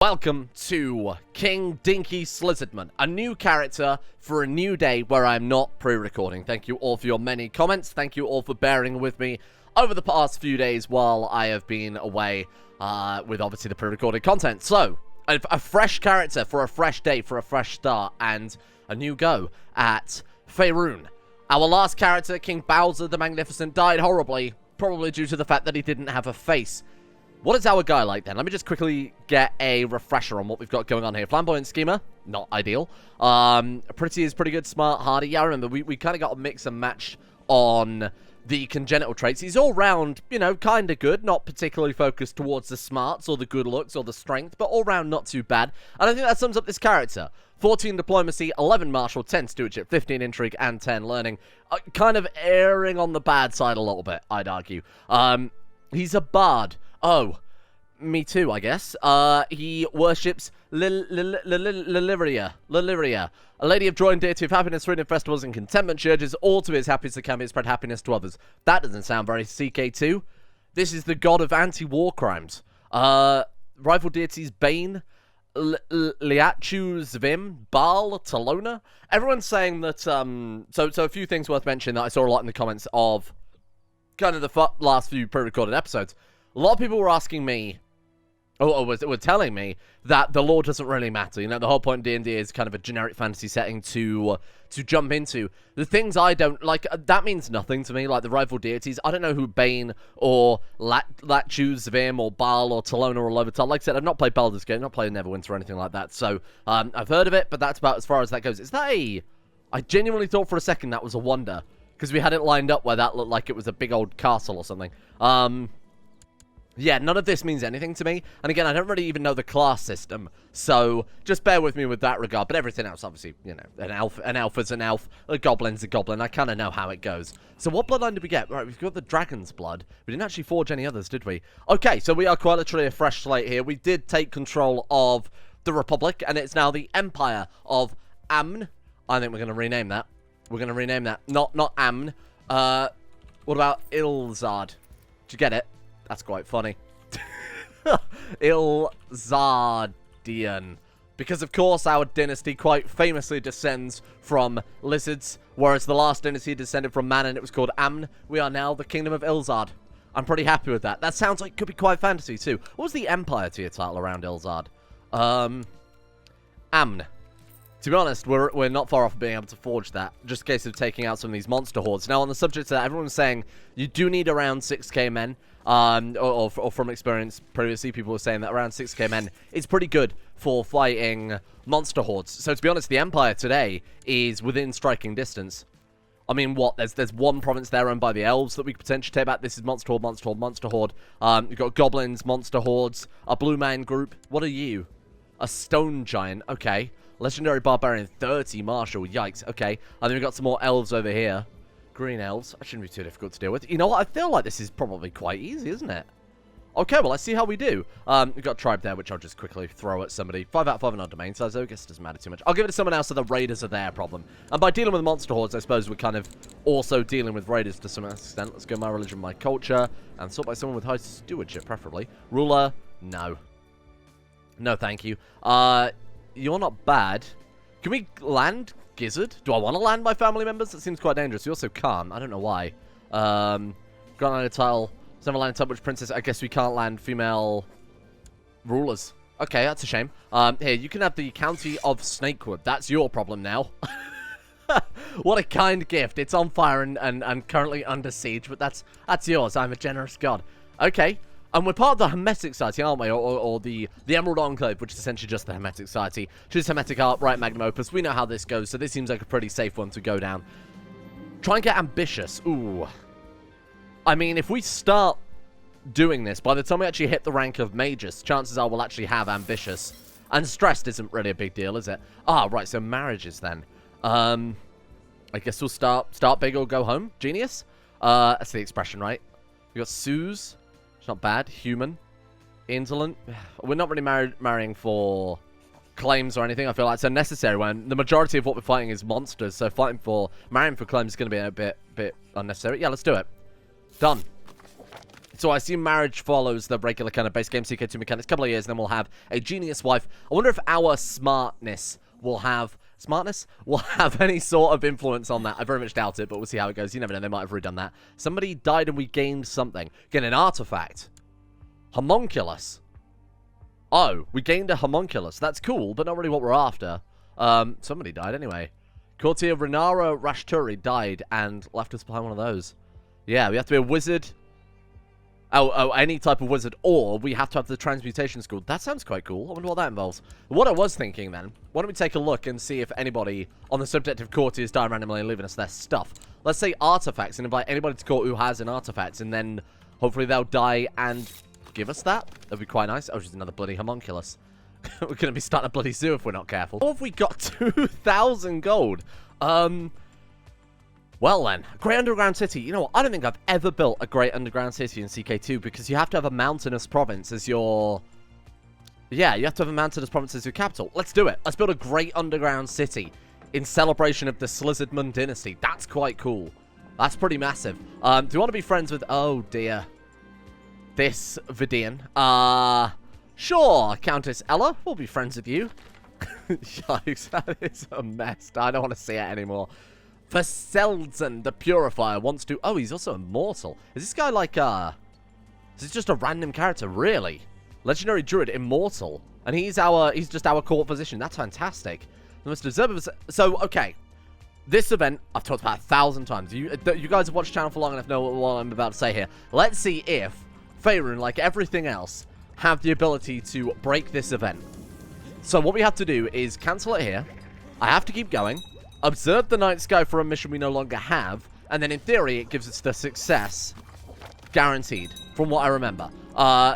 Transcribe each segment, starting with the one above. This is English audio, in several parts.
Welcome to King Dinky Slizzardman, a new character for a new day where I'm not pre-recording. Thank you all for your many comments. Thank you all for bearing with me over the past few days while I have been away with obviously the pre-recorded content. So, a fresh character for a fresh day, for a fresh start, and a new go at Faerûn. Our last character, King Bowser the Magnificent, died horribly, probably due to the fact that he didn't have a face. What is our guy like then? Let me just quickly get a refresher on what we've got going on here. Flamboyant Schemer, not ideal. Pretty is pretty good. Smart, hardy. Yeah, I remember we kind of got a mix and match on the congenital traits. He's all round, you know, kind of good. Not particularly focused towards the smarts or the good looks or the strength, but all round not too bad. And I think that sums up this character. 14 diplomacy, 11 martial, 10 stewardship, 15 intrigue, and 10 learning. Kind of erring on the bad side a little bit, I'd argue. He's a bard. Oh, me too, I guess. He worships Liliria, a lady of joy and deity of happiness, freedom, festivals, and contentment. She urges all to be as happy as they can be and spread happiness to others. That doesn't sound very CK2. This is the god of anti-war crimes. Rival deities Bane, Liachu, Zvim, Baal, Talona. Everyone's saying that, so a few things worth mentioning that I saw a lot in the comments of kind of the last few pre-recorded episodes. A lot of people were asking me, or were telling me, that the lore doesn't really matter. You know, the whole point of D&D is kind of a generic fantasy setting to jump into. The things I don't like, that means nothing to me. Like the rival deities, I don't know who Bane or Latchu, Zvim or Baal or Talona or Lovital. Like I said, I've not played Baldur's Gate, I've not played Neverwinter or anything like that. So I've heard of it, but that's about as far as that goes. Is that I genuinely thought for a second that was a wonder, because we had it lined up where that looked like it was a big old castle or something. Yeah, none of this means anything to me. And again, I don't really even know the class system. So just bear with me with that regard. But everything else, obviously, you know, an elf is an elf. A goblin's a goblin. I kind of know how it goes. So what bloodline did we get? Right, we've got the dragon's blood. We didn't actually forge any others, did we? Okay, so we are quite literally a fresh slate here. We did take control of the Republic. And it's now the Empire of Amn. I think we're going to rename that. We're going to rename that. Not Amn. What about Ilzard? Did you get it? That's quite funny. Ilzardian. Because, of course, our dynasty quite famously descends from lizards, whereas the last dynasty descended from man and it was called Amn. We are now the Kingdom of Ilzard. I'm pretty happy with that. That sounds like it could be quite fantasy, too. What was the Empire tier title around Ilzard? Amn. To be honest, we're not far off being able to forge that. Just a case of taking out some of these monster hordes. Now, on the subject of that, everyone's saying you do need around 6k men. Or from experience previously, people were saying that around 6k men is pretty good for fighting monster hordes. So, to be honest, the Empire today is within striking distance. I mean, what? There's one province there owned by the elves that we could potentially take back. This is monster horde, monster horde, monster horde. You've got goblins, monster hordes, a blue man group. What are you? A stone giant. Okay. Legendary Barbarian, 30 Martial, yikes, okay. And then we've got some more elves over here. Green elves, that shouldn't be too difficult to deal with. You know what, I feel like this is probably quite easy, isn't it? Okay, well, let's see how we do. We've got Tribe there, which I'll just quickly throw at somebody. 5 out of 5 in our domain, so I guess it doesn't matter too much. I'll give it to someone else so the raiders are their problem. And by dealing with monster hordes, I suppose we're kind of also dealing with raiders to some extent. Let's go my religion, my culture, and sort by someone with high stewardship, preferably. Ruler, no. No, thank you. You're not bad. Can we land Gizzard? Do I want to land my family members? That seems quite dangerous. You also can't. I don't know why. Can't land a tile. There's never landed a tile which princess. I guess we can't land female rulers. Okay, that's a shame. Here, you can have the county of Snakewood. That's your problem now. What a kind gift. It's on fire and currently under siege, but that's yours. I'm a generous god. Okay. And we're part of the Hermetic Society, aren't we? Or the Emerald Enclave, which is essentially just the Hermetic Society. Choose Hermetic Art, right Magnum Opus. We know how this goes, so this seems like a pretty safe one to go down. Try and get ambitious. Ooh. I mean, if we start doing this, by the time we actually hit the rank of Magus, chances are we'll actually have ambitious. And stressed isn't really a big deal, is it? Ah, right, so marriages then. I guess we'll start big or go home. Genius? That's the expression, right? We got Suze. Not bad. Human. Indolent. We're not really marrying for claims or anything. I feel like it's unnecessary when the majority of what we're fighting is monsters. So marrying for claims is going to be a bit unnecessary. Yeah, let's do it. Done. So I assume marriage follows the regular kind of base game CK2 mechanics. A couple of years, and then we'll have a genius wife. I wonder if our smartness will have any sort of influence on that. I very much doubt it, but we'll see how it goes. You never know, they might have redone that. Somebody died and we gained something. Get an artifact. Homunculus. Oh, we gained a homunculus. That's cool, but not really what we're after. Somebody died anyway. Courtier Renara Rashturi died and left us behind one of those. Yeah, we have to be a wizard. Oh, any type of wizard, or we have to have the transmutation school. That sounds quite cool. I wonder what that involves. What I was thinking then, why don't we take a look and see if anybody on the subject of courtiers die randomly and leaving us their stuff. Let's say artifacts and invite anybody to court who has an artifact, and then hopefully they'll die and give us that. That'd be quite nice. Oh, she's another bloody homunculus. We're going to be starting a bloody zoo if we're not careful. What have we got? 2,000 gold. Well then, Great Underground City. You know what? I don't think I've ever built a Great Underground City in CK2 because you have to have a mountainous province as your... Yeah, you have to have a mountainous province as your capital. Let's do it. Let's build a Great Underground City in celebration of the Slizzardman dynasty. That's quite cool. That's pretty massive. Do you want to be friends with... Oh, dear. This Vidian. Sure, Countess Ella. We'll be friends with you. Yikes, that is a mess. I don't want to see it anymore. Faerûn, the Purifier, wants to... Oh, he's also immortal. Is this guy like, Is this just a random character? Really? Legendary Druid, immortal. And he's just our court physician. That's fantastic. The most observable... So, okay. This event, I've talked about 1,000 times. You guys have watched the channel for long enough to know what I'm about to say here. Let's see if Faerun, like everything else, have the ability to break this event. So what we have to do is cancel it here. I have to keep going. Observe the night sky for a mission we no longer have. And then in theory, it gives us the success guaranteed, from what I remember.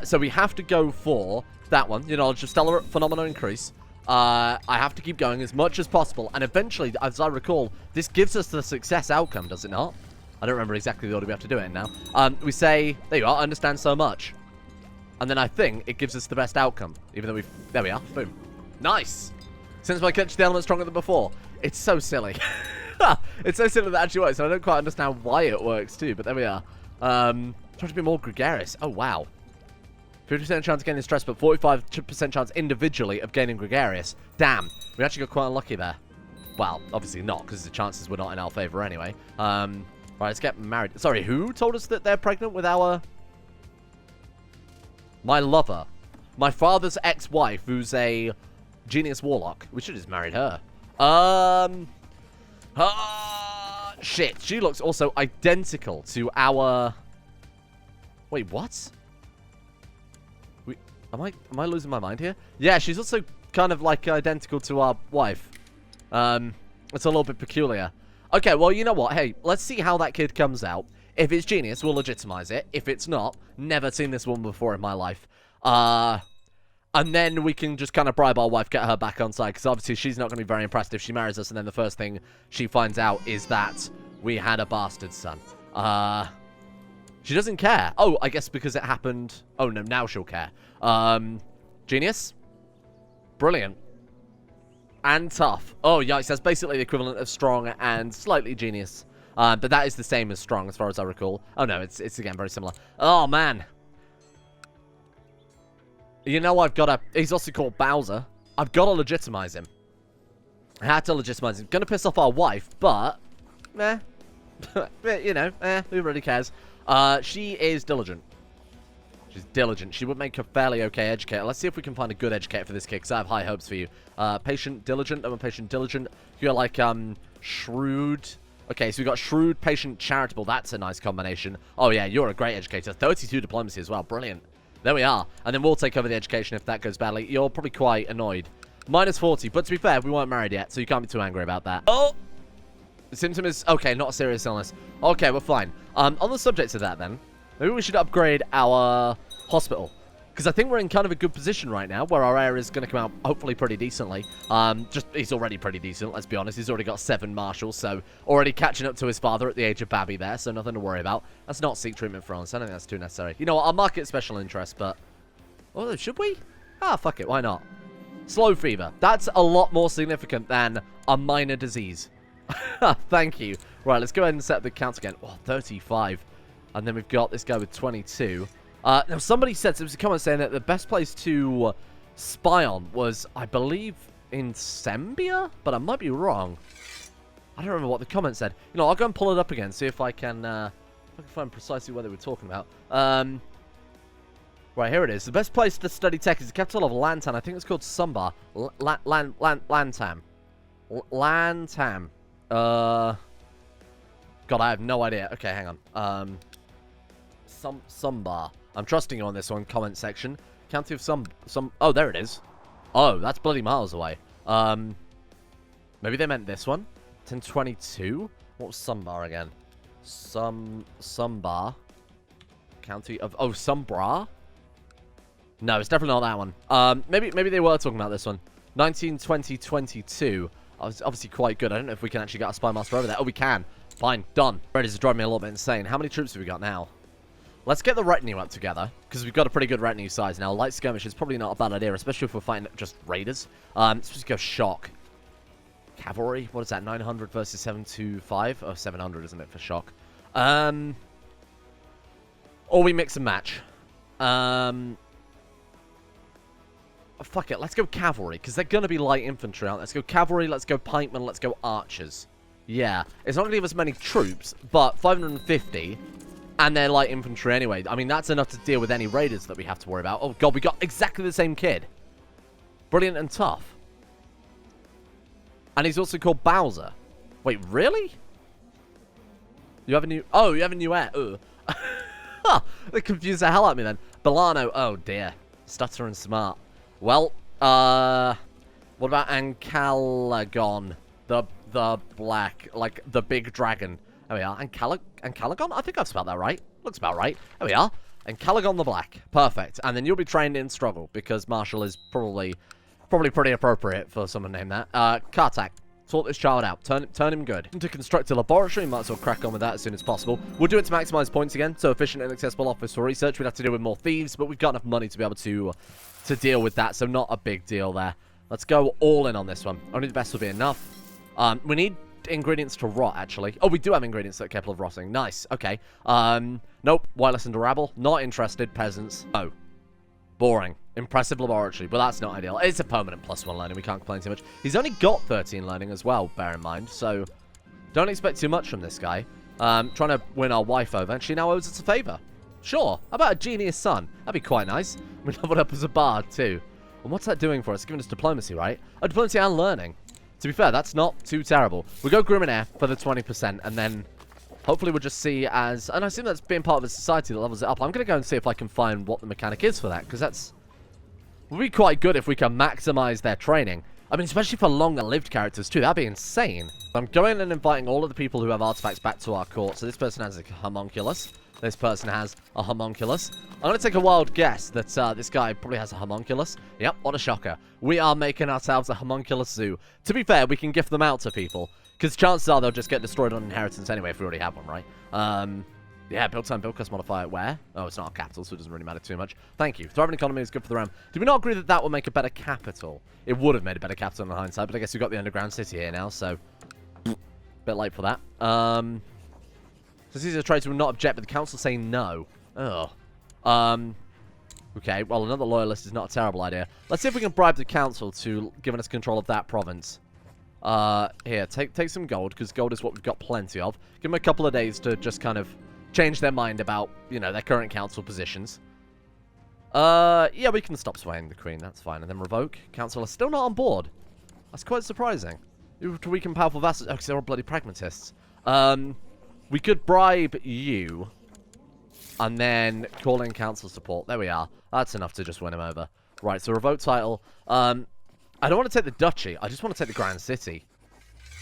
So we have to go for that one. Your knowledge of stellar phenomena increase. I have to keep going as much as possible. And eventually, as I recall, this gives us the success outcome, does it not? I don't remember exactly the order we have to do it in now. We say, there you are, understand so much. And then I think it gives us the best outcome. Even though we've... There we are. Boom. Nice. Since my catch the element stronger than before. It's so silly. It's so silly that it actually works. And I don't quite understand why it works too. But there we are. Try to be more gregarious. Oh, wow. 50% chance of gaining stress, but 45% chance individually of gaining gregarious. Damn. We actually got quite unlucky there. Well, obviously not, because the chances were not in our favor anyway. Right, let's get married. Sorry, who told us that they're pregnant with our... My lover. My father's ex-wife, who's a genius warlock. We should have just married her. Shit. She looks also identical to our... Wait, what? Am I losing my mind here? Yeah, she's also kind of like identical to our wife. It's a little bit peculiar. Okay, well, you know what? Hey, let's see how that kid comes out. If it's genius, we'll legitimize it. If it's not, never seen this woman before in my life. And then we can just kind of bribe our wife, get her back on side, because obviously she's not going to be very impressed if she marries us, and then the first thing she finds out is that we had a bastard son. She doesn't care. Oh, I guess because it happened... Oh, no, now she'll care. Genius? Brilliant. And tough. Oh, yikes, that's basically the equivalent of strong and slightly genius. But that is the same as strong, as far as I recall. Oh, no, it's again, very similar. Oh, man. You know, I've got to... He's also called Bowser. I've got to legitimize him. I had to legitimize him. Gonna piss off our wife, but... Meh. You know, who really cares? She is diligent. She's diligent. She would make a fairly okay educator. Let's see if we can find a good educator for this kid, because I have high hopes for you. Patient, diligent. I'm a patient, diligent. You're like, shrewd. Okay, so we've got shrewd, patient, charitable. That's a nice combination. Oh, yeah, you're a great educator. 32 diplomacy as well. Brilliant. There we are. And then we'll take over the education if that goes badly. You're probably quite annoyed. Minus 40. But to be fair, we weren't married yet, so you can't be too angry about that. Oh! The symptom is... Okay, not a serious illness. Okay, we're fine. On the subject of that, then, maybe we should upgrade our hospital. Because I think we're in kind of a good position right now, where our heir is going to come out, hopefully, pretty decently. He's already pretty decent, let's be honest. He's already got 7 marshals, so already catching up to his father at the age of Babby there, so nothing to worry about. Let's not seek treatment for us. I don't think that's too necessary. You know what, I'll mark it special interest, but... Oh, should we? Ah, fuck it, why not? Slow fever. That's a lot more significant than a minor disease. Thank you. Right, let's go ahead and set the count again. Oh, 35. And then we've got this guy with 22. Now, somebody said, there was a comment saying that the best place to spy on was, I believe, in Sembia? But I might be wrong. I don't remember what the comment said. You know, I'll go and pull it up again, see if I can find precisely what they were talking about. Right, here it is. The best place to study tech is the capital of Lantan. I think it's called Sumbar. Lantam. Lantam. God, I have no idea. Okay, hang on. Sumbar. I'm trusting you on this one, comment section. County of oh, there it is. Oh, that's bloody miles away. Maybe they meant this one. 1022? What was Sumbar again? Sumbar. County of... Oh, Sumbra? No, it's definitely not that one. Maybe they were talking about this one. 1920-22. Obviously quite good. I don't know if we can actually get a spy master over there. Oh, we can. Fine. Done. Ready to drive me a little bit insane. How many troops have we got now? Let's get the retinue up together, because we've got a pretty good retinue size now. Light skirmish is probably not a bad idea, especially if we're fighting just raiders. Let's just go shock. Cavalry? What is that? 900 versus 725? Oh, 700, isn't it, for shock? Or we mix and match. Fuck it, let's go cavalry, because they're going to be light infantry, aren't they? Let's go cavalry, let's go pikemen, let's go archers. Yeah, it's not going to give us many troops, but 550, and they're light infantry anyway. I mean, that's enough to deal with any raiders that we have to worry about. Oh, God, we got exactly the same kid. Brilliant and tough. And he's also called Bowser. Wait, really? You have a new... Oh, you have a new heir. Ugh. They confused the hell out of me then. Belano. Oh, dear. Stutter and smart. Well, what about Ancalagon? The black, like, the big dragon. There we are. Ancalagon? I think I've spelled that right. Looks about right. There we are. Ancalagon the Black. Perfect. And then you'll be trained in struggle, because Marshall is probably pretty appropriate for someone named that. Kartak. Sort this child out. Turn him good. To construct a laboratory, might as well crack on with that as soon as possible. We'll do it to maximize points again. So efficient and accessible office for research. We'd have to deal with more thieves, but we've got enough money to be able to deal with that. So not a big deal there. Let's go all in on this one. Only the best will be enough. We need ingredients to rot, actually. Oh, we do have ingredients that are capable of rotting. Nice. Okay. Nope. Wireless and rabble. Not interested. Peasants. Oh. Boring. Impressive laboratory. But that's not ideal. It's a permanent +1 learning. We can't complain too much. He's only got 13 learning as well, bear in mind. So, don't expect too much from this guy. Trying to win our wife over. And she now owes us a favor. Sure. How about a genius son? That'd be quite nice. We leveled up as a bard, too. And what's that doing for us? It's giving us diplomacy, right? Oh, diplomacy and learning. To be fair, that's not too terrible. We go Grim and Air for the 20%, and then hopefully we'll just see as... And I assume that's being part of a society that levels it up. I'm going to go and see if I can find what the mechanic is for that, because that's... would be quite good if we can maximize their training. I mean, especially for longer-lived characters, too. That'd be insane. I'm going and inviting all of the people who have artifacts back to our court. So this person has a homunculus. This person has a homunculus. I'm going to take a wild guess that this guy probably has a homunculus. Yep, what a shocker. We are making ourselves a homunculus zoo. To be fair, we can gift them out to people, because chances are they'll just get destroyed on inheritance anyway if we already have one, right? Yeah, build time, build cost modifier. Where? Oh, it's not a capital, so it doesn't really matter too much. Thank you. Thriving economy is good for the realm. Did we not agree that that would make a better capital? It would have made a better capital in hindsight, but I guess we've got the underground city here now, so... bit late for that. So Caesar traitor will not object, but the council saying no. Oh. Okay, well, another loyalist is not a terrible idea. Let's see if we can bribe the council to giving us control of that province. Here, take some gold, because gold is what we've got plenty of. Give them a couple of days to just kind of change their mind about, you know, their current council positions. Yeah, we can stop swaying the queen, that's fine. And then revoke. Council are still not on board. That's quite surprising. To weaken powerful vassals. Oh, because they're all bloody pragmatists. We could bribe you. And then call in council support. There we are. That's enough to just win him over. Right, so revoke title. I don't want to take the duchy. I just want to take the Grand City.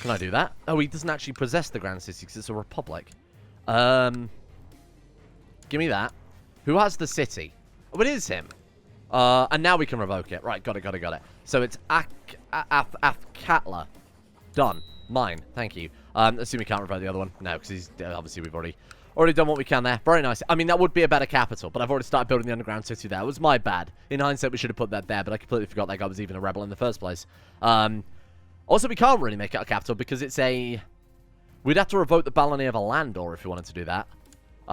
Can I do that? Oh, he doesn't actually possess the Grand City because it's a republic. Give me that. Who has the city? Oh, it is him. And now we can revoke it. Right, got it. So it's Afkatla. Done. Mine. Thank you. Assume we can't revoke the other one. No, because he's obviously we've already done what we can there. Very nice. I mean, that would be a better capital, but I've already started building the underground city there. It was my bad. In hindsight, we should have put that there, but I completely forgot that guy was even a rebel in the first place. Also, we can't really make it a capital because it's a... We'd have to revoke the Balony of a Landor if we wanted to do that.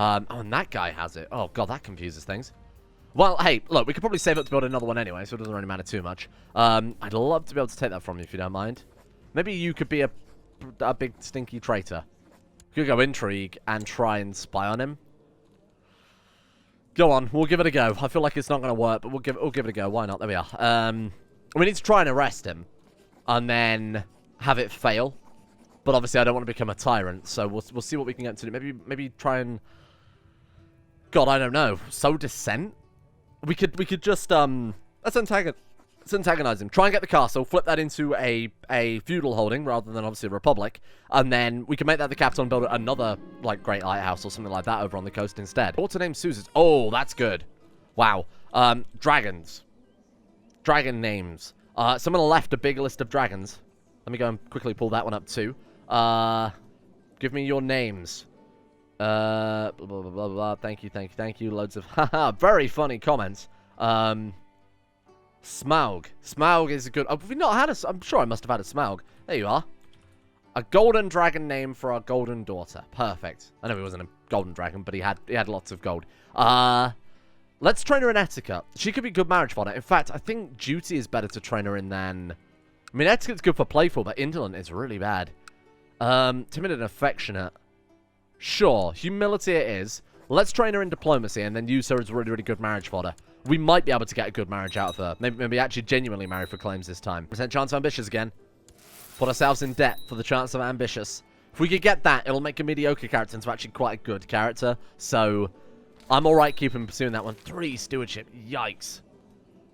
Oh, and that guy has it. Oh, God, that confuses things. Well, hey, look, we could probably save up to build another one anyway, so it doesn't really matter too much. I'd love to be able to take that from you if you don't mind. Maybe you could be a big stinky traitor. You could go intrigue and try and spy on him. Go on, we'll give it a go. I feel like it's not going to work, but we'll give it a go. Why not? There we are. We need to try and arrest him, and then have it fail. But obviously, I don't want to become a tyrant, so we'll see what we can get to do. Maybe try and... God, I don't know. Sow dissent? We could just let's antagonize him. Try and get the castle, flip that into a feudal holding rather than obviously a republic, and then we can make that the capital and build another like great lighthouse or something like that over on the coast instead. Daughter named Susan. Oh, that's good. Wow. Dragons. Dragon names. Someone left a big list of dragons. Let me go and quickly pull that one up too. Give me your names. Blah, blah, blah, blah, blah. Thank you. Loads of haha, very funny comments. Smaug. Smaug is a good... Have we not had a... I'm sure I must have had a Smaug. There you are. A golden dragon name for our golden daughter. Perfect. I know he wasn't a golden dragon, but he had lots of gold. Let's train her in etiquette. She could be good marriage fodder. In fact, I think duty is better to train her in than... I mean, etiquette's good for playful, but indolent is really bad. Timid and affectionate. Sure, humility it is. Let's train her in diplomacy and then use her as really, really good marriage fodder. We might be able to get a good marriage out of her. Maybe actually genuinely marry for claims this time. Percent chance of ambitious again. Put ourselves in debt for the chance of ambitious. If we could get that, it'll make a mediocre character into actually quite a good character. So, I'm alright keeping pursuing that one. 3 stewardship. Yikes.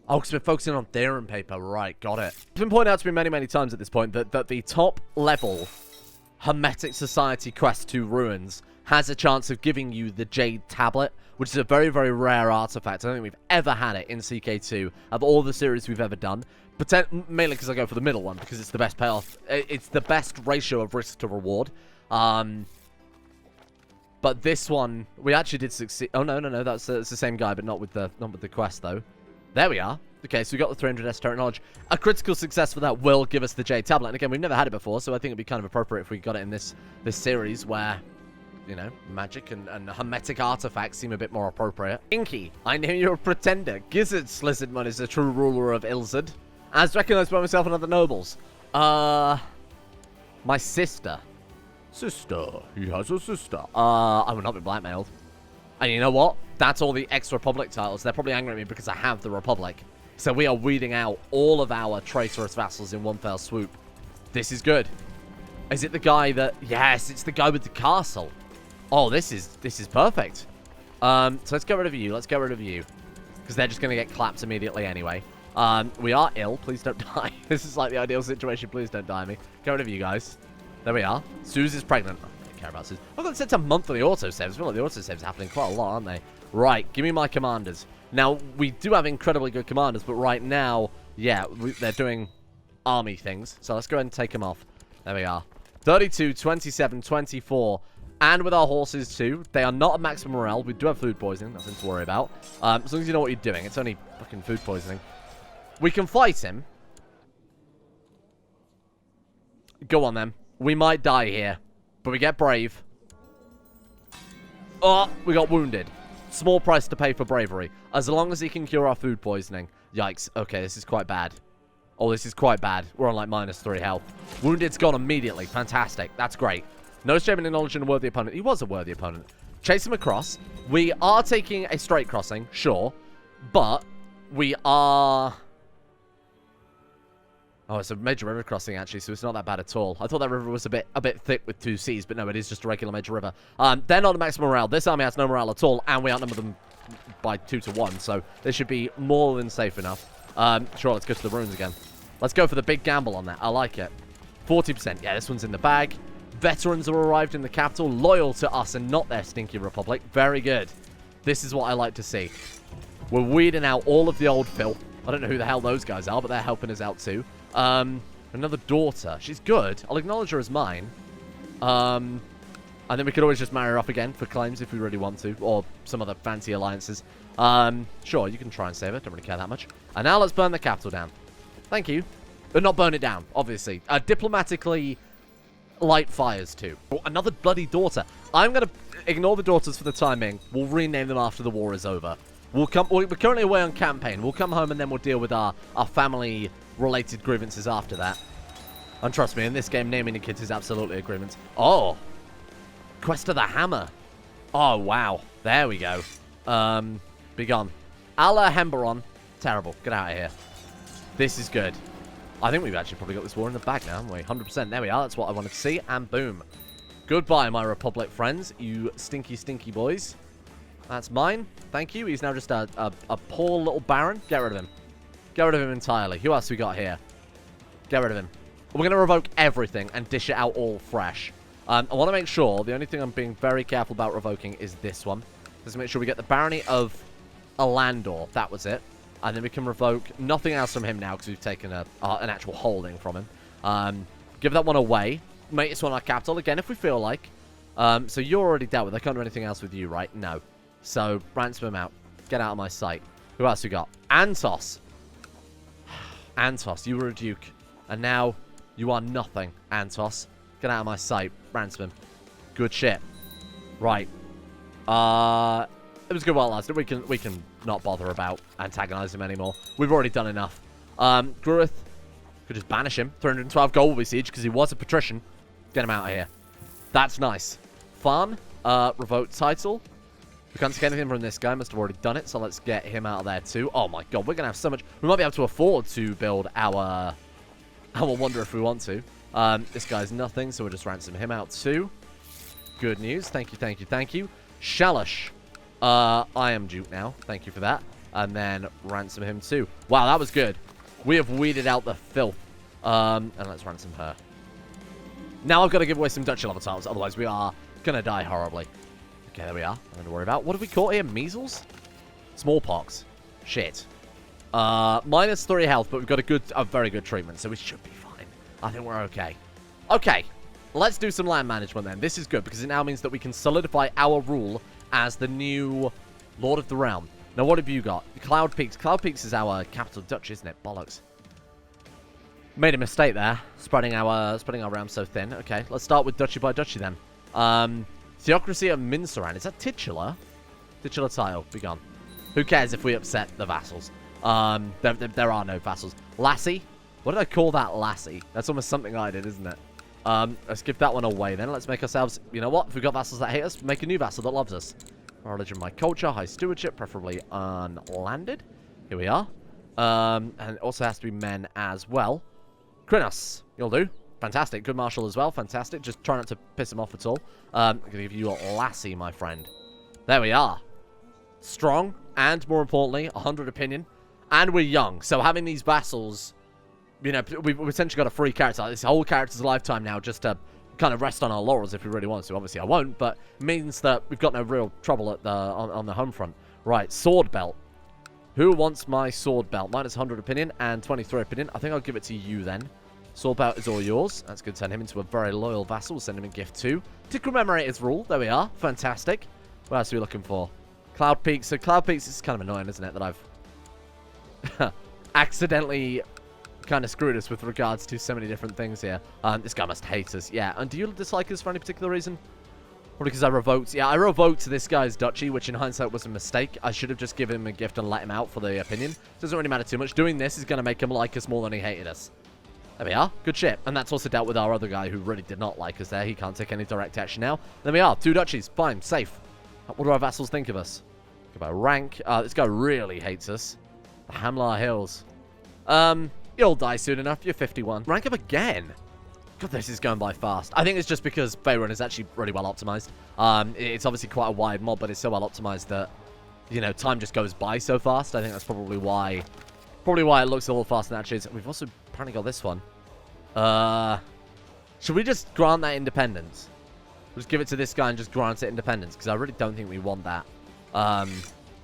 Oh, because we're focusing on theorem paper. Right, got it. It's been pointed out to me many, many times at this point that the top level Hermetic Society quest to Ruins has a chance of giving you the Jade Tablet, which is a very, very rare artifact. I don't think we've ever had it in CK2 of all the series we've ever done. Mainly because I go for the middle one, because it's the best payoff. It's the best ratio of risk to reward. But this one, we actually did succeed. Oh, no. That's the same guy, but not with the quest, though. There we are. Okay, so we got the 300 esoteric knowledge. A critical success for that will give us the Jade Tablet. And again, we've never had it before, so I think it'd be kind of appropriate if we got it in this series where, you know, magic and hermetic artifacts seem a bit more appropriate. Inky, I know you're a pretender. Gizzard Slizzardman is the true ruler of Ilzard, as recognized by myself and other nobles. My sister. Sister. He has a sister. I will not be blackmailed. And you know what? That's all the ex-Republic titles. They're probably angry at me because I have the Republic. So we are weeding out all of our traitorous vassals in one fell swoop. This is good. Is it the guy that... Yes, it's the guy with the castle. Oh, this is perfect. So let's get rid of you. Let's get rid of you. Because they're just going to get clapped immediately anyway. We are ill. Please don't die. This is like the ideal situation. Please don't die me. Get rid of you guys. There we are. Suze is pregnant. Oh, I don't care about Suze. I've got set to monthly autosaves. I feel like the autosaves are happening quite a lot, aren't they? Right. Give me my commanders. Now, we do have incredibly good commanders, but right now, yeah, they're doing army things. So let's go ahead and take them off. There we are. 32, 27, 24. And with our horses, too. They are not at maximum morale. We do have food poisoning. Nothing to worry about. As long as you know what you're doing. It's only fucking food poisoning. We can fight him. Go on, then. We might die here. But we get brave. Oh, we got wounded. Small price to pay for bravery. As long as he can cure our food poisoning. Yikes. Okay, this is quite bad. Oh, this is quite bad. We're on like -3 health. Wounded's gone immediately. Fantastic. That's great. No shame in acknowledging a worthy opponent. He was a worthy opponent. Chase him across. We are taking a straight crossing, sure. But we are... Oh, it's a major river crossing, actually, so it's not that bad at all. I thought that river was a bit thick with 2 Cs, but no, it is just a regular major river. They're not at maximum morale. This army has no morale at all, and we outnumber them by 2 to 1, so they should be more than safe enough. Sure, let's go to the ruins again. Let's go for the big gamble on that. I like it. 40%. Yeah, this one's in the bag. Veterans have arrived in the capital, loyal to us and not their stinky republic. Very good. This is what I like to see. We're weeding out all of the old filth. I don't know who the hell those guys are, but they're helping us out too. Another daughter. She's good. I'll acknowledge her as mine. And then we could always just marry her off again for claims if we really want to. Or some other fancy alliances. Sure, you can try and save her. Don't really care that much. And now let's burn the capital down. Thank you. But not burn it down, obviously. Diplomatically light fires too. Oh, another bloody daughter. I'm going to... ignore the daughters for the time being. We'll rename them after the war is over. We're currently away on campaign. We'll come home and then we'll deal with our family-related grievances after that. And trust me, in this game, naming the kids is absolutely a grievance. Oh! Quest of the Hammer. Oh, wow. There we go. Be gone. Ala Hemberon. Terrible. Get out of here. This is good. I think we've actually probably got this war in the bag now, haven't we? 100%. There we are. That's what I wanted to see. And boom. Goodbye, my Republic friends. You stinky, stinky boys. That's mine. Thank you. He's now just a poor little baron. Get rid of him. Get rid of him entirely. Who else we got here? Get rid of him. We're going to revoke everything and dish it out all fresh. I want to make sure, the only thing I'm being very careful about revoking is this one. Just make sure we get the barony of Alandor. That was it. And then we can revoke nothing else from him now because we've taken an actual holding from him. Give that one away. Make this one our capital again if we feel like. So you're already dealt with. I can't do anything else with you, right? No. So ransom him out. Get out of my sight. Who else we got? Antos. Antos, you were a duke. And now you are nothing, Antos. Get out of my sight. Ransom him. Good shit. Right. It was good while it lasted. We can not bother about antagonizing him anymore. We've already done enough. Gruith. Could just banish him. 312 gold will be siege because he was a patrician. Get him out of here. That's nice. Fun. Revoke title. We can't take anything from this guy. Must have already done it. So let's get him out of there too. Oh my god. We're going to have so much. We might be able to afford to build our wonder if we want to. This guy's nothing. So we'll just ransom him out too. Good news. Thank you, thank you, thank you. Shalish. I am Duke now. Thank you for that. And then ransom him too. Wow, that was good. We have weeded out the filth. And let's ransom her. Now I've got to give away some duchy level tiles. Otherwise, we are going to die horribly. Okay, there we are. Nothing to worry about. What have we caught here? Measles? Smallpox. Shit. -3 health, but we've got a very good treatment, so we should be fine. I think we're okay. Okay. Let's do some land management then. This is good because it now means that we can solidify our rule as the new Lord of the Realm. Now, what have you got? Cloud Peaks. Cloud Peaks is our capital duchy, isn't it? Bollocks. Made a mistake there. Spreading our realm so thin. Okay, let's start with duchy by duchy then. Theocracy of Minsaran. Is that titular? Titular tile. Be gone. Who cares if we upset the vassals? There are no vassals. Lassie. What did I call that, Lassie? That's almost something I did, isn't it? Let's give that one away then. Let's make ourselves, you know what? If we've got vassals that hate us, make a new vassal that loves us. My religion, my culture, high stewardship, preferably unlanded. Here we are. And it also has to be men as well. Krynos, you'll do. Fantastic. Good marshal as well. Fantastic. Just try not to piss him off at all. I'm going to give you a Lassie, my friend. There we are. Strong, and more importantly, 100 opinion. And we're young, so having these vassals, you know, we've essentially got a free character. This whole character's lifetime now just to kind of rest on our laurels if we really want to. Obviously, I won't, but it means that we've got no real trouble at on the home front. Right, sword belt. Who wants my sword belt? Minus 100 opinion and 23 opinion. I think I'll give it to you then. Sword belt is all yours. That's good. Send him into a very loyal vassal. We'll send him a gift too. To commemorate his rule. There we are. Fantastic. What else are we looking for? Cloud Peaks. So Cloud Peaks is kind of annoying, isn't it? That I've accidentally kind of screwed us with regards to so many different things here. This guy must hate us. Yeah. And do you dislike us for any particular reason? Probably because I revoked. Yeah, I revoked this guy's duchy, which in hindsight was a mistake. I should have just given him a gift and let him out for the opinion. Doesn't really matter too much. Doing this is going to make him like us more than he hated us. There we are. Good shit. And that's also dealt with our other guy who really did not like us there. He can't take any direct action now. There we are. 2 duchies. Fine. Safe. What do our vassals think of us? About rank. This guy really hates us. The Hamlar Hills. You'll die soon enough. You're 51. Rank up again. God, this is going by fast. I think it's just because Faerun is actually really well optimized. It's obviously quite a wide mod, but it's so well optimized that, you know, time just goes by so fast. I think that's probably why it looks a little faster than it actually is. We've also apparently got this one. Should we just grant that independence? We'll just give it to this guy and just grant it independence, because I really don't think we want that.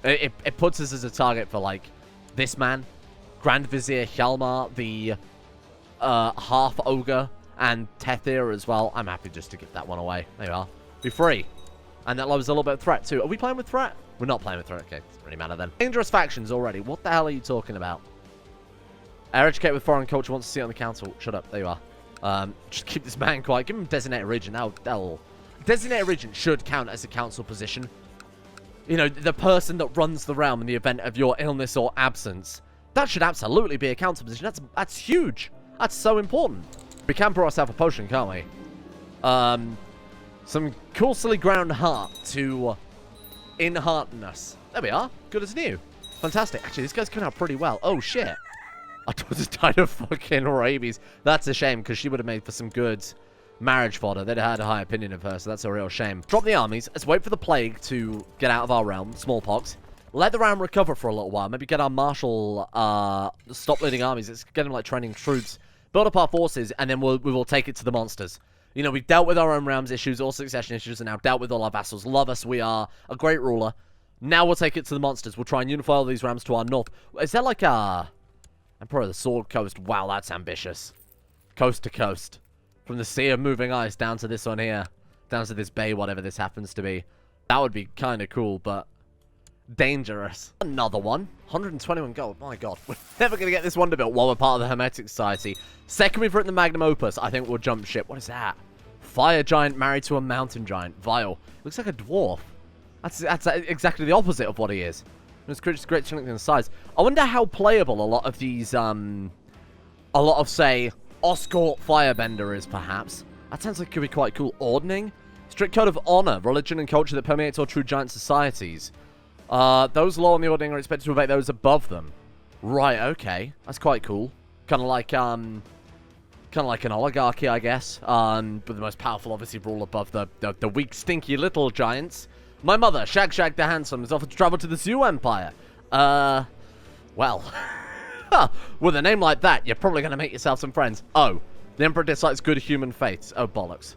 It puts us as a target for, like, this man, Grand Vizier Hjalmar, the half-ogre, and Tethir as well. I'm happy just to give that one away. There you are. Be free. And that lowers a little bit of threat too. Are we playing with threat? We're not playing with threat. Okay, doesn't really matter then. Dangerous factions already. What the hell are you talking about? Heir educated with foreign culture wants to see it on the council. Shut up. There you are. Just keep this man quiet. Give him a designated region. That'll Designated regent should count as a council position. You know, the person that runs the realm in the event of your illness or absence. That should absolutely be a council position. That's huge. That's so important. We can pour ourselves a potion, can't we? Some coarsely ground heart to enhearten us. There we are. Good as new. Fantastic. Actually, this guy's coming out pretty well. Oh, shit. I just died of fucking rabies. That's a shame, because she would have made for some good marriage fodder. They'd have had a high opinion of her, so that's a real shame. Drop the armies. Let's wait for the plague to get out of our realm. Smallpox. Let the realm recover for a little while. Maybe get our marshal, stop leading armies. Let's get him, like, training troops. Build up our forces, and then we will take it to the monsters. You know, we've dealt with our own realms issues, all succession issues, and now dealt with all our vassals. Love us. We are a great ruler. Now we'll take it to the monsters. We'll try and unify all these realms to our north. Is there, like, Emperor of the Sword Coast? Wow, that's ambitious. Coast to coast. From the sea of moving ice down to this one here. Down to this bay, whatever this happens to be. That would be kind of cool, but dangerous. Another one. 121 gold. My god. We're never going to get this wonder built while we're part of the Hermetic Society. Second we've written the Magnum Opus, I think we'll jump ship. What is that? Fire giant married to a mountain giant. Vile. Looks like a dwarf. That's exactly the opposite of what he is. It's great strength in size. I wonder how playable a lot of these, say, Oscorp Firebender is, perhaps. That sounds like it could be quite cool. Ordning? Strict code of honor, religion and culture that permeates all true giant societies. Those low on the ordning are expected to obey those above them. Right, okay. That's quite cool. Kind of like an oligarchy, I guess. But the most powerful, obviously, rule above the weak, stinky little giants. My mother, Shag the Handsome, is offered to travel to the Zhu Empire. Well. With a name like that, you're probably going to make yourself some friends. Oh, the Emperor dislikes good human fates. Oh, bollocks.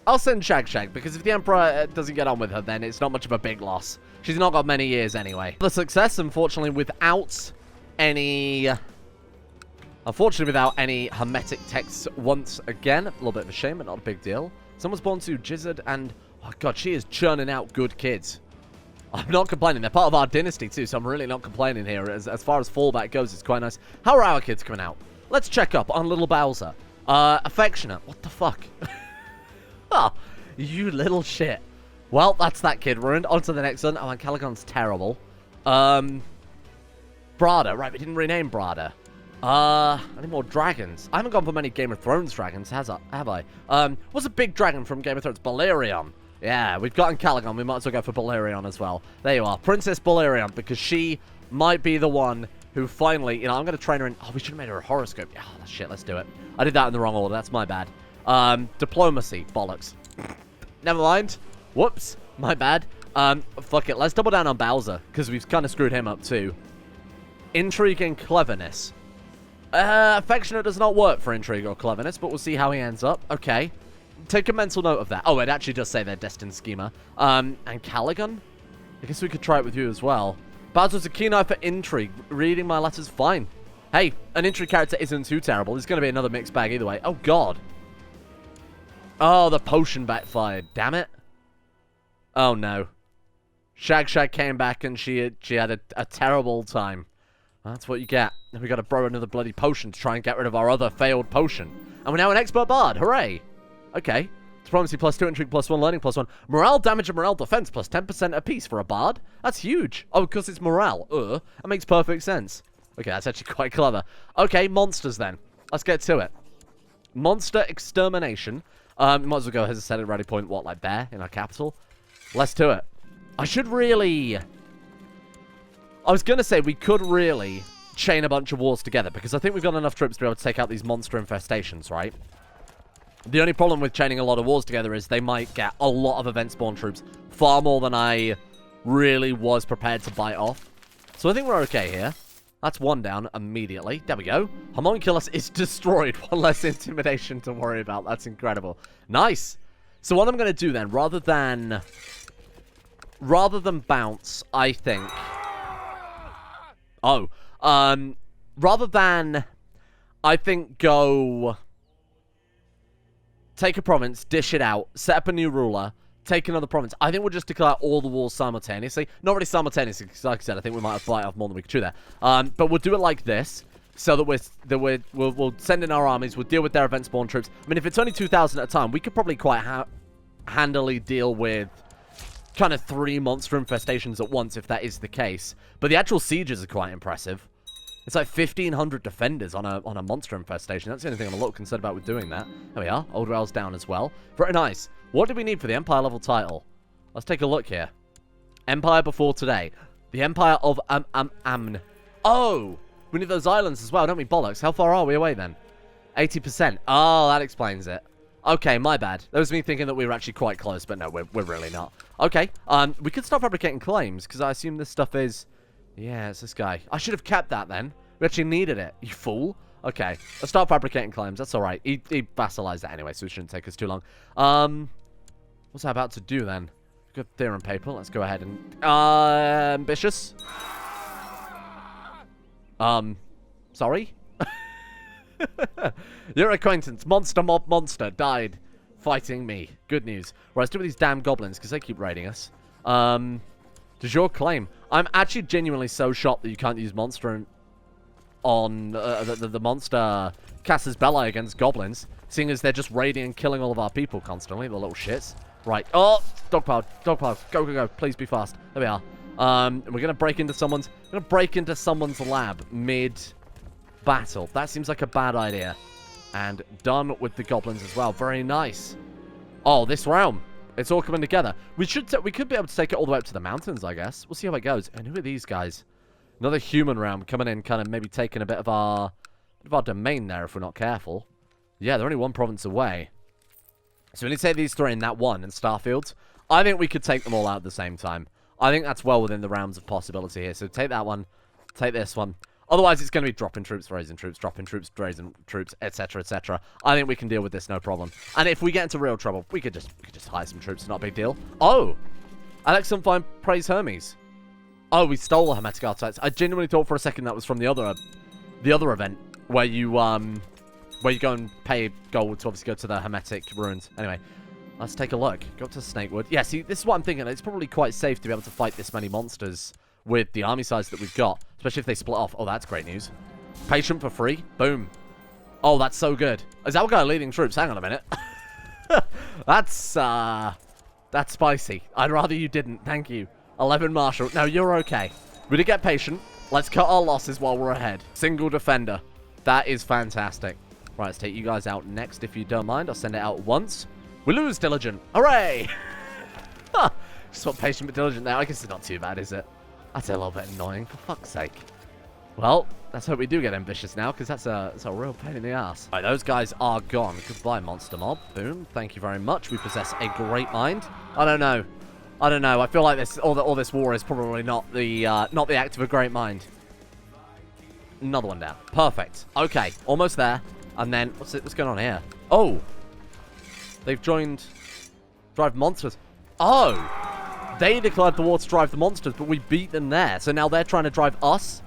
I'll send Shag, because if the Emperor doesn't get on with her, then it's not much of a big loss. She's not got many years anyway. The success, unfortunately, without any Hermetic texts once again. A little bit of a shame, but not a big deal. Someone's born to Gizzard and... Oh, God, she is churning out good kids. I'm not complaining. They're part of our dynasty, too, so I'm really not complaining here. As far as fallback goes, it's quite nice. How are our kids coming out? Let's check up on little Bowser. Affectionate. What the fuck? Oh, you little shit. Well, that's that kid ruined. On to the next one. Oh, and Caligon's terrible. Brada. Right, we didn't rename Brada. Any more dragons? I haven't gone for many Game of Thrones dragons, have I? What's a big dragon from Game of Thrones? Balerion. Yeah, we've gotten Caligon. We might as well go for Balerion as well. There you are. Princess Balerion, because she might be the one who finally... You know, I'm going to train her in... Oh, we should have made her a horoscope. Oh, shit, let's do it. I did that in the wrong order. That's my bad. Diplomacy. Bollocks. Never mind. Whoops. My bad. Fuck it. Let's double down on Bowser, because we've kind of screwed him up too. Intrigue and cleverness. Affectionate does not work for intrigue or cleverness, but we'll see how he ends up. Okay. Take a mental note of that. Oh, it actually does say they're destined schemer. And Caligon? I guess we could try it with you as well. Bowser's a keen eye for intrigue. Reading my letters, fine. Hey, an intrigue character isn't too terrible. It's going to be another mixed bag either way. Oh, God. Oh, the potion backfired. Damn it. Oh, no. Shag came back and she had a terrible time. That's what you get. And we got to borrow another bloody potion to try and get rid of our other failed potion. And we're now an expert bard. Hooray. Okay. Diplomacy +2, intrigue +1, learning +1. Morale, damage, and morale defense plus 10% apiece for a bard. That's huge. Oh, because it's morale. That makes perfect sense. Okay, that's actually quite clever. Okay, monsters then. Let's get to it. Monster extermination. Might as well go ahead and set it ready point, what, like there in our capital? Let's do it. I should really... I was going to say we could really chain a bunch of wars together, because I think we've got enough troops to be able to take out these monster infestations, right? The only problem with chaining a lot of wars together is they might get a lot of event spawn troops, far more than I really was prepared to bite off. So I think we're okay here. That's one down immediately. There we go. Homunculus is destroyed. One less intimidation to worry about. That's incredible. Nice. So what I'm going to do then, rather than bounce, I think... Oh. Rather than, I think, go... Take a province, dish it out, set up a new ruler, take another province. I think we'll just declare all the wars simultaneously. Not really simultaneously, because like I said, I think we might have bite off more than we could chew there. But we'll do it like this. so that we'll send in our armies, we'll deal with their event spawn troops. I mean, if it's only 2,000 at a time, we could probably quite handily deal with kind of 3 monster infestations at once, if that is the case. But the actual sieges are quite impressive. It's like 1,500 defenders on a monster infestation. That's the only thing I'm a little concerned about with doing that. There we are. Old rails down as well. Very nice. What do we need for the Empire level title? Let's take a look here. Empire before today. The Empire of Amn. Oh! We need those islands as well, don't we? Bollocks. How far are we away then? 80%. Oh, that explains it. Okay, my bad. That was me thinking that we were actually quite close, but no, we're really not. Okay, we could start fabricating claims, because I assume this stuff is... Yeah, it's this guy. I should have kept that then. We actually needed it, you fool. Okay, let's start fabricating claims. That's alright. He vassalized that anyway, so it shouldn't take us too long. What's I about to do then? Good theorem paper. Let's go ahead and... ambitious? Sorry? Your acquaintance, monster mob monster, died fighting me. Good news. Right, let's do with these damn goblins, because they keep raiding us. Does your claim? I'm actually genuinely so shocked that you can't use monster on the monster Casus Belli against goblins, seeing as they're just raiding and killing all of our people constantly, the little shits. Right. Oh, dogpile, dogpile. Go, go, go. Please be fast. There we are. We're gonna break into someone's lab mid-battle. That seems like a bad idea. And done with the goblins as well. Very nice. Oh, this realm. It's all coming together. We could be able to take it all the way up to the mountains, I guess. We'll see how it goes. And who are these guys? Another human realm coming in, kind of maybe taking a bit of our domain there if we're not careful. Yeah, they're only one province away. So we need to take these three in that one in Starfield. I think we could take them all out at the same time. I think that's well within the realms of possibility here. So take that one, take this one. Otherwise, it's going to be dropping troops, raising troops, dropping troops, raising troops, etc., etc. I think we can deal with this, no problem. And if we get into real trouble, we could just hire some troops, not a big deal. Oh, Alexandrine praise Hermes. Oh, we stole the Hermetic artifacts. I genuinely thought for a second that was from the other event where you go and pay gold to obviously go to the Hermetic ruins. Anyway, let's take a look. Go up to Snakewood. Yeah, see, this is what I'm thinking. It's probably quite safe to be able to fight this many monsters with the army size that we've got, especially if they split off. Oh, that's great news. Patient for free. Boom. Oh, that's so good. Is our guy leading troops? Hang on a minute. That's spicy. I'd rather you didn't. Thank you. 11 marshal. No, you're okay. We did get patient. Let's cut our losses while we're ahead. Single defender. That is fantastic. Right, let's take you guys out next if you don't mind. I'll send it out once. We lose diligent. Hooray! Just want patient but diligent there. I guess it's not too bad, is it? That's a little bit annoying, for fuck's sake. Well, let's hope we do get ambitious now, because that's a real pain in the ass. Right, those guys are gone. Goodbye, monster mob. Boom. Thank you very much. We possess a great mind. I don't know. I feel like all this war is probably not the act of a great mind. Another one down. Perfect. Okay, almost there. And then what's going on here? Oh, they've joined Drive Monsters. Oh. They declared the war to drive the monsters, but we beat them there. So now they're trying to drive us.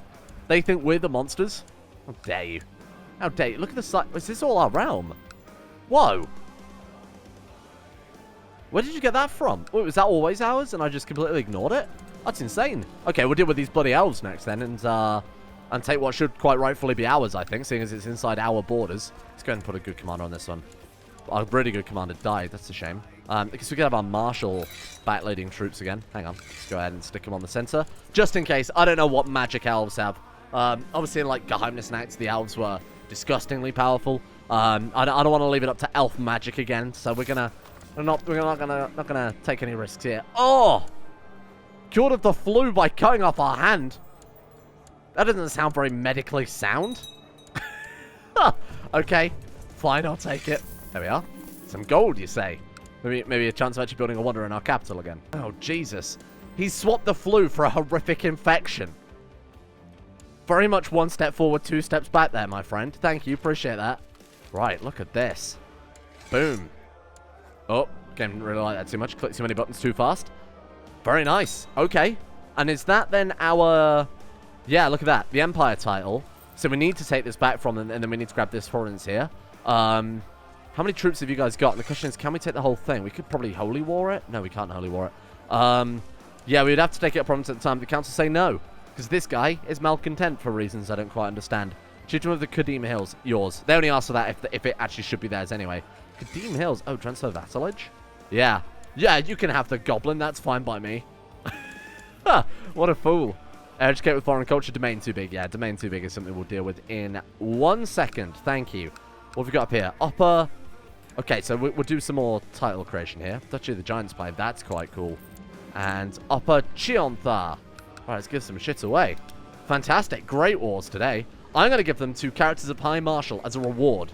They think we're the monsters. How dare you? How dare you? Look at the site. Is this all our realm? Whoa. Where did you get that from? Wait, was that always ours and I just completely ignored it? That's insane. Okay, we'll deal with these bloody elves next then and take what should quite rightfully be ours, I think, seeing as it's inside our borders. Let's go ahead and put a good commander on this one. A really good commander died. That's a shame. Because we could have our marshal back leading troops again. Hang on. Let's go ahead and stick him on the center. Just in case. I don't know what magic elves have. Obviously, in, like, Geheimnis Nights, the elves were disgustingly powerful. I don't want to leave it up to elf magic again. So we're not gonna take any risks here. Oh! Cured of the flu by cutting off our hand. That doesn't sound very medically sound. Okay. Fine, I'll take it. There we are. Some gold, you say? Maybe a chance of actually building a wonder in our capital again. Oh, Jesus. He's swapped the flu for a horrific infection. Very much one step forward, 2 steps back there, my friend. Thank you. Appreciate that. Right, look at this. Boom. Oh, didn't really like that too much. Clicked too many buttons too fast. Very nice. Okay. And is that then our... Yeah, look at that. The Empire title. So we need to take this back from them, and then we need to grab this province here. How many troops have you guys got? And the question is, can we take the whole thing? We could probably holy war it. No, we can't holy war it. Yeah, we would have to take it a province at the time. The council say no, because this guy is malcontent for reasons I don't quite understand. Chieftain of the Kadim Hills, yours. They only asked for that if it actually should be theirs anyway. Kadim Hills. Oh, transfer vassalage? Yeah. Yeah, you can have the goblin. That's fine by me. What a fool. Educate with foreign culture. Domain too big. Yeah, domain too big is something we'll deal with in 1 second. Thank you. What have we got up here? Upper. Okay, so we'll do some more title creation here. Duchy of the Giants Spine. That's quite cool. And Upper Chiontha. All right, let's give some shit away. Fantastic. Great wars today. I'm going to give them to characters of High Marshal as a reward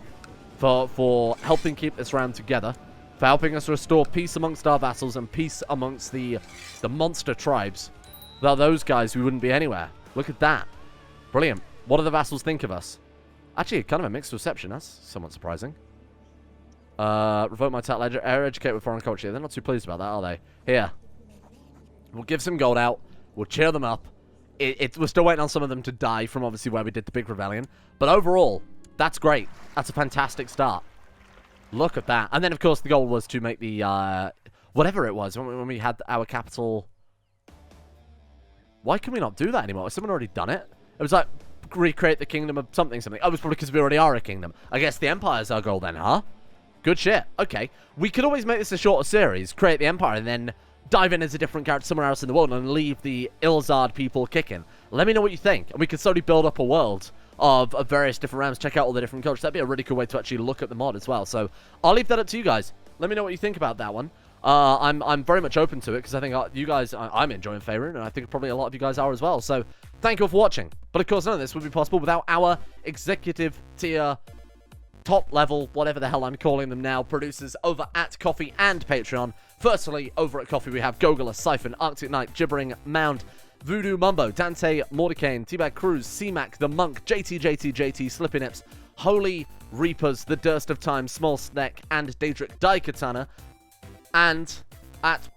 for helping keep this round together, for helping us restore peace amongst our vassals and peace amongst the monster tribes. Without those guys, we wouldn't be anywhere. Look at that. Brilliant. What do the vassals think of us? Actually, kind of a mixed reception. That's somewhat surprising. Revoke my tat ledger. Heir educate with foreign culture. They're not too pleased about that, are they? Here. We'll give some gold out. We'll cheer them up. We're still waiting on some of them to die from obviously where we did the big rebellion. But overall, that's great. That's a fantastic start. Look at that. And then, of course, the goal was to make the, whatever it was, when we had our capital. Why can we not do that anymore? Has someone already done it? It was like, recreate the kingdom of something. Oh, it was probably because we already are a kingdom. I guess the empire's our goal then, huh? Good shit. Okay. We could always make this a shorter series, create the empire, and then dive in as a different character somewhere else in the world and leave the Ilzard people kicking. Let me know what you think. And we could slowly build up a world of various different realms. Check out all the different cultures. That'd be a really cool way to actually look at the mod as well. So I'll leave that up to you guys. Let me know what you think about that one. I'm very much open to it because I think you guys, I'm enjoying Faerun, and I think probably a lot of you guys are as well. So thank you all for watching. But of course, none of this would be possible without our executive tier, top level, whatever the hell I'm calling them now, producers over at Coffee and Patreon. Firstly, over at Coffee, we have Gogula, Siphon, Arctic Knight, Gibbering Mound, Voodoo Mumbo, Dante, Mordecane, Teabag Cruz, C-Mac, The Monk, JT, Slippy Nips, Holy Reapers, The Durst of Time, Small Snack, and Daedric Daikatana. And at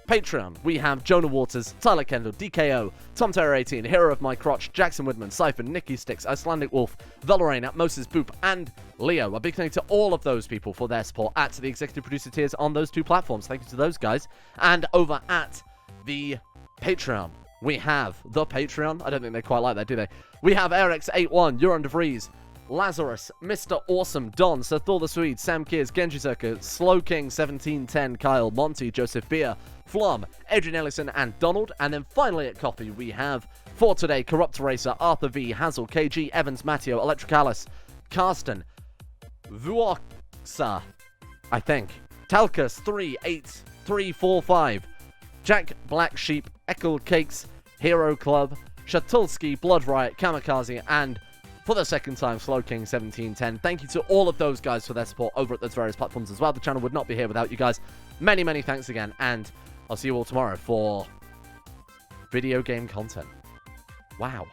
Patreon, we have Jonah Waters, Tyler Kendall, DKO, Tom Terror 18, Hero of My Crotch, Jackson Woodman, Siphon, Nicky Sticks, Icelandic Wolf, Valorane, Moses Boop, and Leo. A big thank you to all of those people for their support at the executive producer tiers on those two platforms. Thank you to those guys. And over at the Patreon, we have the Patreon. I don't think they quite like that, do they? We have Erix81, Euron DeVries, Lazarus, Mr. Awesome, Don, Sir Thor the Swede, Sam Kears, Genji Zerka, Slow King 1710, Kyle, Monty, Joseph Beer, Flom, Adrian Ellison, and Donald. And then finally at Coffee, we have for today Corrupt Racer, Arthur V, Hazel, KG, Evans, Matteo, Electricalis, Karsten, Vuoxa, I think, Talcus 38345, Jack Black Sheep, Eckle Cakes, Hero Club, Shatulski, Blood Riot, Kamikaze, and for the second time, Slow King 1710. Thank you to all of those guys for their support over at those various platforms as well. The channel would not be here without you guys. Many, many thanks again, and I'll see you all tomorrow for video game content. Wow.